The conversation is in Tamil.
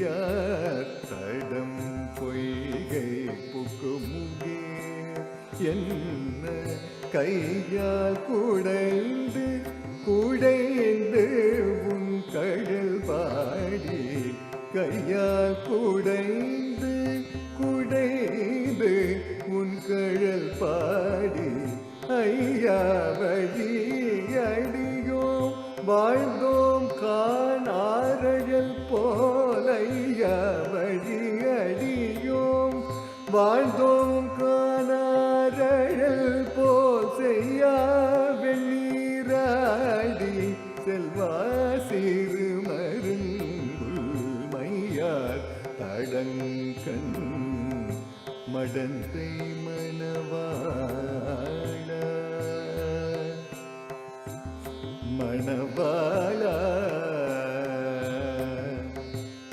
மெய்யார் தடம் பொய்கை புக்குமுகே என்ன கையால் குடைந்து குடைந்து உன் கடல் பாடி கையால் குடைந்து குடைந்து உன் கடல் பாடி ஐயா வழி அடியோம் வாழ்ந்தோம் காணாரழல் போல் ஐயா வழி அடியோம் வாழ்ந்தோம் காணாரழல் போல் செய்யா வெண்ணீராடி செல்வா சிறு மருங்குல் மையார் தடங்கண் மடந்தை மணவாள